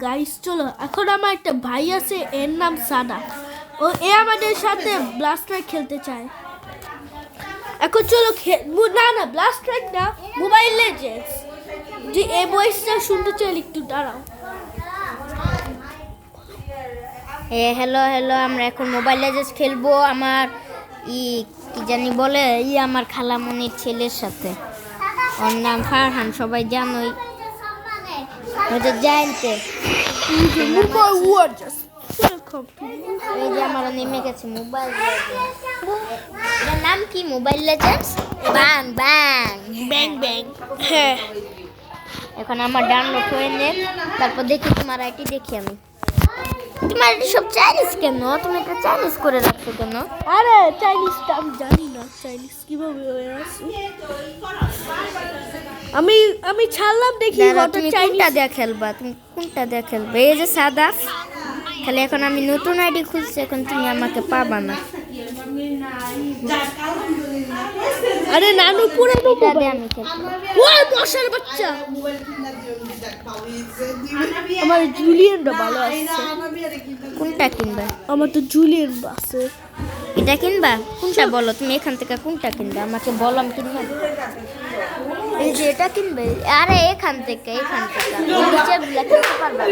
Guys চলো এখন আমার একটা ভাই আছে, এর নাম সাদা। আমাদের সাথে ব্লাস্ট ট্র্যাক খেলতে চায়। এখন চলো না ব্লাস্ট ট্র্যাক না, মোবাইল লেজেন্ডস। যে এই ভয়েসটা শুনতে চাই একটু দাঁড়াও। হ্যালো আমরা এখন মোবাইল লেজেন্ডস খেলবো। আমার কি জানি বলে আমার খালামণির ছেলের সাথে। ওর নাম ফারহান, সবাই জানোই। জানতে এই যে আমার নেমে গেছে মোবাইল এটার নাম কি? মোবাইল লেজেন্ডস ব্যাং ব্যাং ব্যাং ব্যাং। হ্যাঁ এখন আমার ডাউনলোড হয়ে নে, তারপর দেখি তোমার আইটি দেখি আমি। তোমার আইটি সব চাইনিজ কেন? তুমি এটা চাইনিজ করে রাখছো কেন? আরে চাইনিজটা আমি জানি না চাইনিজ কিভাবে হয়ে আছে। আমি ছাড়লাম দেখি তুমি কোনটা দিয়ে খেলবা, তুমি কোনটা দিয়ে খেলবে? এই যে সাদা খালি এখন আমি নতুন আইডি খুঁজছি, এখন তুমি আমাকে পাবা না। আরে নানু পুরো দিয়ে আমি খেলবো। ওই বসার বাচ্চা, আমার জুলিয়ানটা ভালো আছে। কোনটা কিনবা? আমার তো জুলিয়ান আছে। এটা কিনবা? কোনটা বলো তুমি, এখান থেকে কোনটা কিনবা আমাকে বলো, আমি কিনবো। এই যে এটা কিনবে? আরে এখান থেকে এই নিচেগুলা কিনতে পারবা?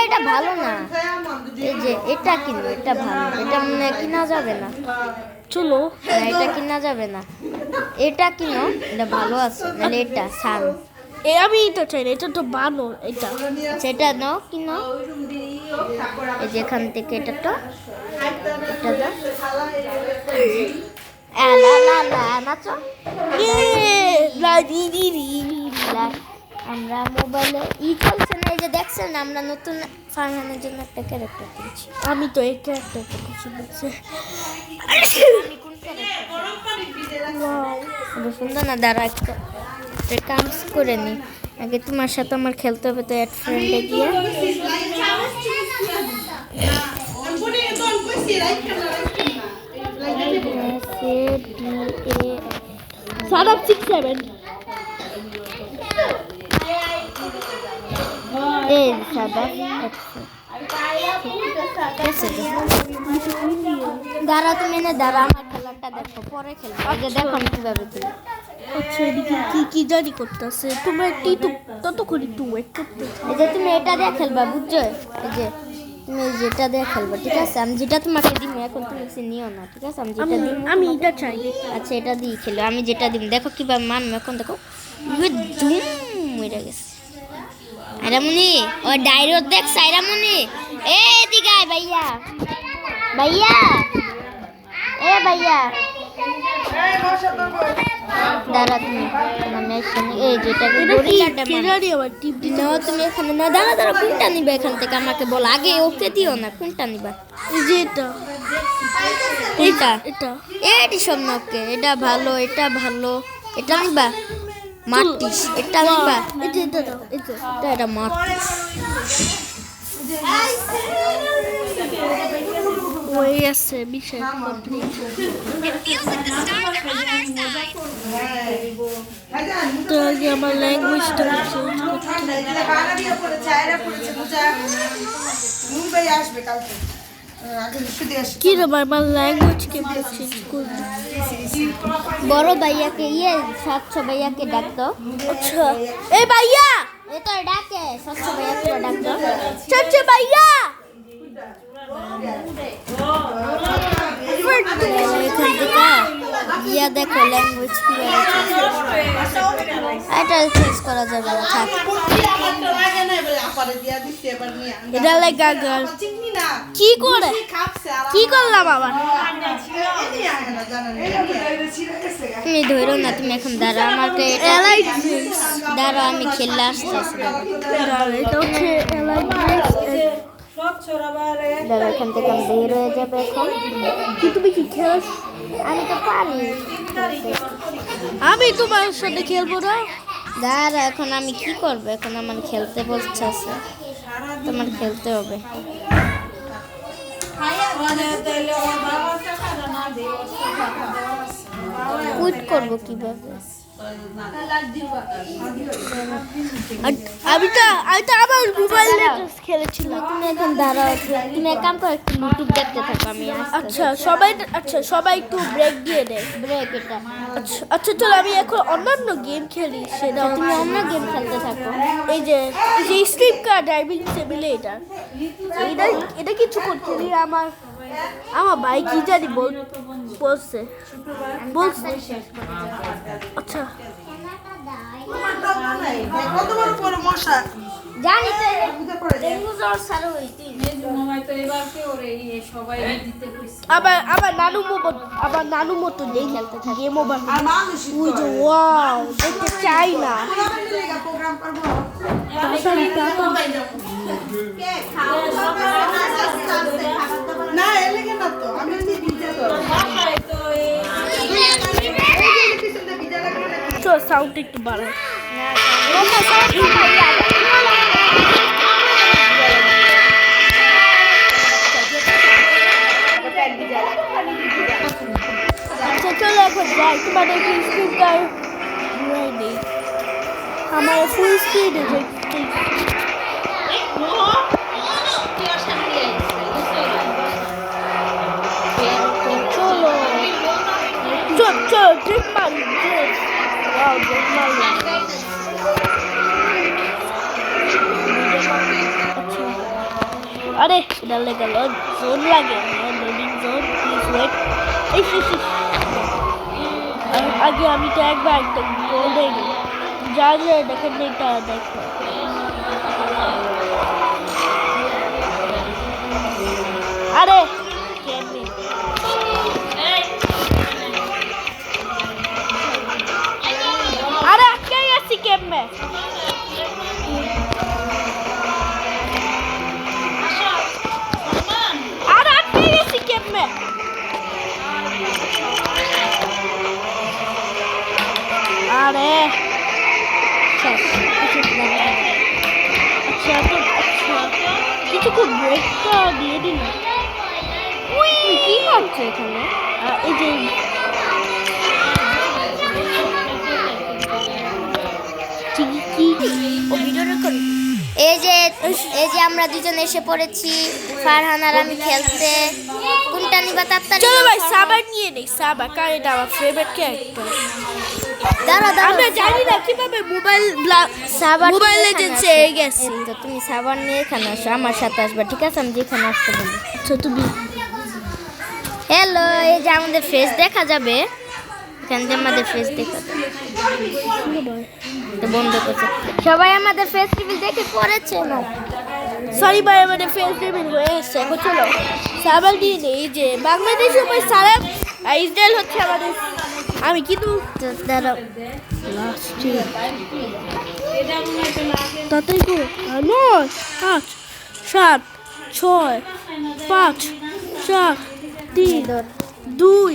এটা ভালো না। এই যে এটা কিনবো, এটা ভালো। এটা মনে কিনা যাবে না। চলো এটা কিনা যাবে না, এটা কিনো, এটা ভালো আছে। নাহলে এটা সান। আমি এটা চাই না, এটা তো বানর। এটা সেটা নাও, কিনো। এই যে এখান থেকে এটা তো এটা দাও। নাচো। আমরা মোবাইলে চলছে না, এই যে দেখছেন আমরা নতুন ফারহানের জন্য একটা ক্যারেক্টার কিনছি। আমি তো এই ক্যারেক্টারটা কিছু বলছি। সুন্দর না, দাঁড়া একটা কাজ করে নি। আগে তোমার সাথে আমার খেলতে হবে, তো অ্যাড ফ্রেন্ডে গিয়ে সাদা 67 এই সাদা দাঁড়া, তুমি না দাঁড়া, আমার খেলাটা দেখো, পরে খেলবো। আগে দেখো আমি কিভাবে খেলি। আচ্ছা এদিকে কি জানি করতেছে, তোমরা একটু ততক্ষণ একটু ওয়েট করতে। এই যে তুমি এটা দিয়ে খেলবা, বুঝছো? এই যে তুমি যেটা দিয়ে খেলবা, ঠিক আছে? আমি যেটা তোমাকে দিই এখন তুমি নিও না, ঠিক আছে? আমি এটা চাই। আচ্ছা এটা দিয়ে খেলো, আমি যেটা দিই দেখো কিভাবে মানবো। এখন দেখো মরে গেছে। আইরামুনি ও ডাইরোড দেখ সাইরামুনি। এদিকে আয় ভাইয়া, ভাইয়া ভাইয়া দাঁড়া তুমি। এই যেটাকে তুমি এখানে না দাঁড়া কোনটা নিবে এখান থেকে আমাকে বল আগে, ওকে দিও না। কোনটা নিবা? এটি সব না, ওকে এটা ভালো, এটা ভালো। এটা নিবা মার্টিস, এটা নিবা এটা মার্টিস। ওই আছে বিষয় কমপ্লিট। তো আগে আমার ল্যাঙ্গুয়েজটা চেঞ্জ করতে। কি রে আমার ল্যাঙ্গুয়েজ কেমন চেঞ্জ করবো? বড় ভাইয়াকে স্বচ্ছ ভাইয়াকে ডাকতো। আচ্ছা এই ভাইয়া, এ তো ডাকে স্বচ্ছ ভাইয়াকে ডাকতো। স্বচ্ছ ভাইয়া ইয়া দেখো ল্যাঙ্গুয়েজ এটা চেঞ্জ করা যাবে না, থাক। এটা লাগা কি করলাম আবার? তুমি ধরো না, তুমি এখন দাঁড়া আমাকে দাঁড়া, আমি খেললে আসতেছি। দাঁড়া এখান থেকে আমি বের হয়ে যাবে। এখন তুমি কি খেলো? আমি তো পারি। আমি তোমার সাথে খেলবো না। দাঁড়া এখন আমি কি করবো? এখন আমার খেলতে বলছে, তোমার খেলতে হবে। কুইট করবো কিভাবে? আমি তো আবার মোবাইল লেজেন্ডস খেলেছিলাম। তুমি এখন দাঁড়াও, তুমি এক কাম করো, একটু ইউটিউব দেখতে থাকো, আমি সবাই একটু ব্রেক দিয়ে দেয়। ব্রেক এটা। আচ্ছা চলো আমি এখন অন্যান্য গেম খেলি, সেটা তুমি অন্য গেম খেলতে থাকো। এই যে স্লিপ কার ড্রাইভিং সিমুলেটর, এটা কিছুক্ষণ খেলি। আমার ভাই কি জানি বলছে। আচ্ছা জানি তো ডেঙ্গু জ্বর ছাড়া হইতি। আবার নানু মতো নেই খেলতে থাকে গেম ওভার। ওই যে ওয়াও, দেখতে চাই না। সাউন্ড একটু বাড়ায়। আচ্ছা চলো এখন যাই, তোমাদের স্ক্রিন কার্ড নেই, আমার ফুল স্ক্রিনে চলো ট্রিপ মারি। अरे इधर लेकर जोन लगे लोडिंग जोन प्लीज वेट। आगे আমি তো একবার একটা গোল দেইনি, যা যা দেখেন এটা দেখো। আরে কেমনে আটকে গেছি কেমনে। আরে কিছুক্ষণ ব্রেকটা দিয়ে দিন। কি করছো এখানে? এই যে এই যে আমরা দুজন এসে পড়েছি, ফারহান আর আমি খেলতে। কোনটা নিবা তাড়াতাড়ি? চলো ভাই সাবার নিয়ে নেই, সাবার কারণ এটা আমার ফেভারিট ক্যারেক্টার। দাঁড়াও আমরা জানি না কিভাবে মোবাইল লেজেন্ডস এ গেছি। তো তুমি সাবার নিয়ে এখানে আসো, আমার সাথে আসবে, ঠিক আছে? আমি যেখানে আসতে বলি। আচ্ছা তুমি হ্যালো, এই যে আমাদের ফেস দেখা যাবে, এখান দিয়ে আমাদের ফেস দেখা যাবে। বন্ধ করছে, সবাই আমাদের ফেস রিভিল দেখে পড়েছে না? সরি ভাই, আমাদের ফেস রিভিল হয়ে এসেছে। এখন চলো সাবার দিয়ে নেই। এই যে বাংলাদেশের উপর সারা ইসরায়েল হচ্ছে আমাদের। আমি কিন্তু দাঁড়াও, তাতেই তো 9 8 7 6 5 4 3 2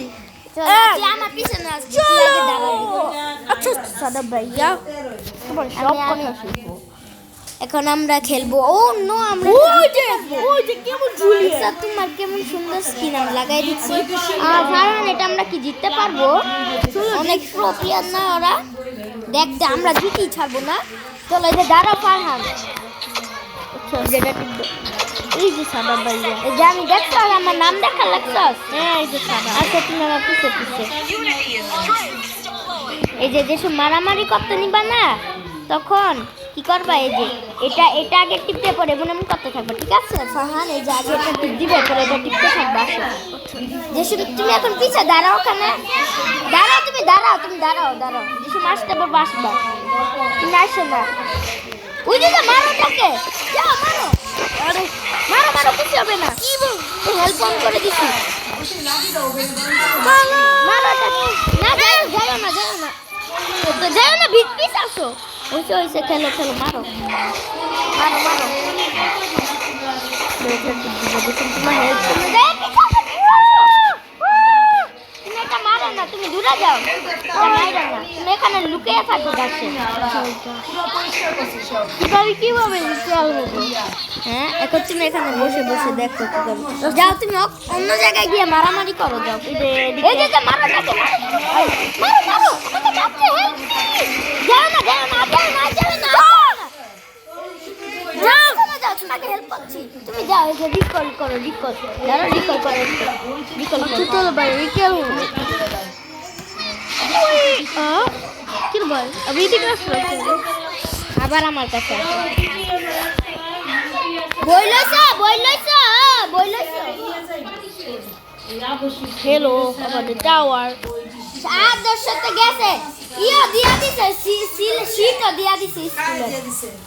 আমার পিছনে আসছে। আচ্ছা সাদা ভাইয়া, তোমার সব কথা শুনবো। এখন আমরা খেলবো। ও নো, আমরা ওই যে কেমন ঝুলিয়ে। তোমার কেমন সুন্দর স্কিন আমি লাগাই দিচ্ছি। আর ফারহান, এটা আমরা কি জিততে পারবো? অনেক প্রো প্লেয়ার না ওরা, দেখতে আমরা জিতেই ছাড়বো না। চলো, এই যে দাঁড়াও ফারহান, যেটা এই যে সাদা ভাইয়া, এই যে আমি দেখছো আমার নাম দেখা লাগছস? হ্যাঁ এই যে সাদা। আচ্ছা তুমি আমার পিছে পিছে। এই যে যেসব মারামারি করতে নিবা না, তখন কি করবা? এই যে এটা আগে টিপতে পরে এমন এমন করতে থাকবে, ঠিক আছে ফারহান? এই যে আগে এটা টিপ দিবে, পরে এটা টিপতে থাকবা। যেসব তুমি এখন পিছে দাঁড়াও, ওখানে দাঁড়াও, তুমি দাঁড়াও। যেসব আসতে পারবো আসবা, তুমি আসো না। ওই যে মারো তাকে, যাও মারো। আরে মারো, কিছু হবে না। কি বল, হেল্প অন করে দিছি। মারো তাকে। না যাও না, পিছ আসো। হইছে, খেলো, মারো। তোমার হেল্প করে দেয়। তুমি এটা মারো না, তুমি দূরে যাও। তুমি এখানে লুকিয়ে থাকো গাছে। কিভাবে খেয়াল হবো? হ্যাঁ, এখন তুমি এখানে বসে দেখো কি করবে। যাও, তুমি অন্য জায়গায় গিয়ে মারামারি করো, যাও। এই যে মারো তাকে, মারো। আমাকে বাঁচতে হেল্প রিকল দাঁড়া রিকল করে রিকল চলো ভাই রিকেল কি ভাই আমি এদিকে আসলাম আবার আমার কাছে বই লইছো হ্যালো আমাদের টাওয়ার আদর সাথে গেছে ইয়া দিয়া দিছে শীত দিয়া দিছে স্কুলে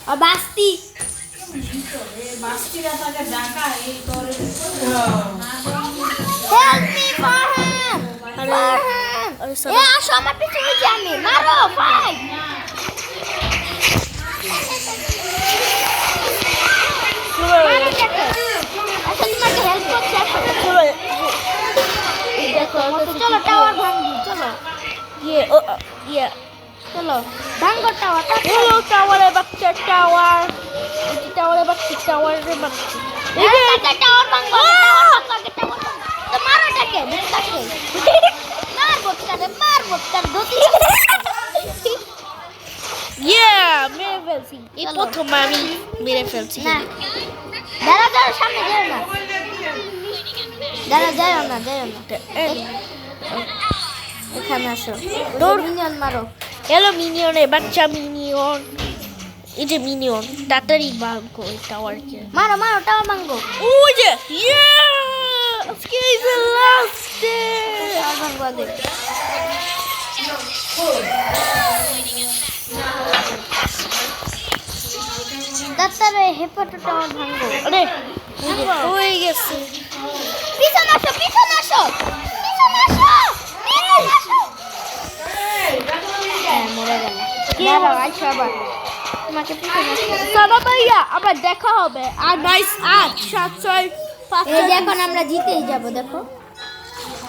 আর বাস্তি হেল্প মি ফারহান আরে এ আসো আমার পিছনে যে আমি মারো ভাই আসলে তোমাকে হেল্প করছে আসলে চলো টাওয়ার ভাঙবি চলো ইয়ে চলো ভাঙো টাওয়ার হ্যালো টাওয়ারের বাচ্চা টাওয়ারের বাচ্চা টাওয়ারের বাচ্চা টাওয়ার ভাঙবো টাওয়ার তো মারো এটাকে বুঝতাকে মারবো তার ধুতি মেরে ফেলছি এই প্রথম আমি মেরে ফেলছি না দাঁড়া সামনে যাও না এখানে আসো মিনিয়ন মারো হ্যালো মিনিয়নের বাচ্চা মিনিয়ন এই যে মিনিয়ন তাড়াতাড়ি ভাঙো এই টাওয়ারকে মারো টাওয়ার ভাঙবো ওই যে আজকে is the last day tower ভাঙবো আগে তাড়াতাড়ি হেপাটো টাওয়ার ভাঙবো আরে হয়ে গেছে পিছনে আসো মরে গেল দাঁড়াও আচ্ছা আবার তোমাকে পিছনে সাদা ভাইয়া আবার দেখা হবে আর নাইস 8 7 6 5 এই যে এখন আমরা জিতেই যাব দেখো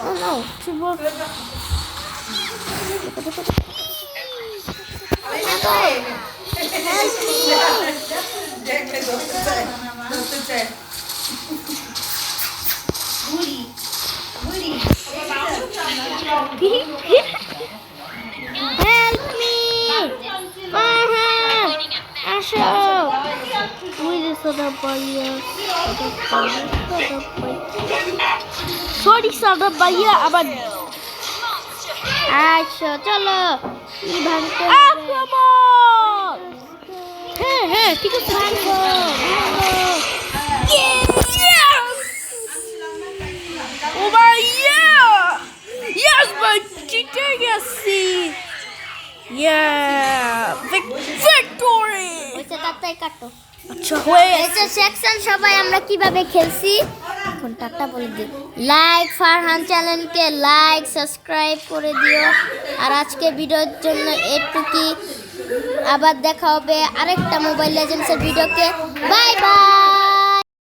ও নো হেল্প মি আসো ওই যে সাদা ভাইয়া সরি সাদা ভাইয়া আবার আসো চলো ই ভাঙতে আক্রমণ হ্যাঁ ঠিক আছে ভাঙবো ও ভাই yes ভাই জিতে গেছি victory ওইটা তাড়াতাড়ি কাটো আচ্ছা হয়ে এটা সেকশন সবাই আমরা কিভাবে খেলছি এখন টাটা বলে দিই লাইক ফারহান চ্যানেলকে লাইক সাবস্ক্রাইব করে দিও আর আজকে ভিডিওর জন্য এটুকুই আবার দেখা হবে আরেকটা মোবাইল লেজেন্ডসের ভিডিওকে বাই বাই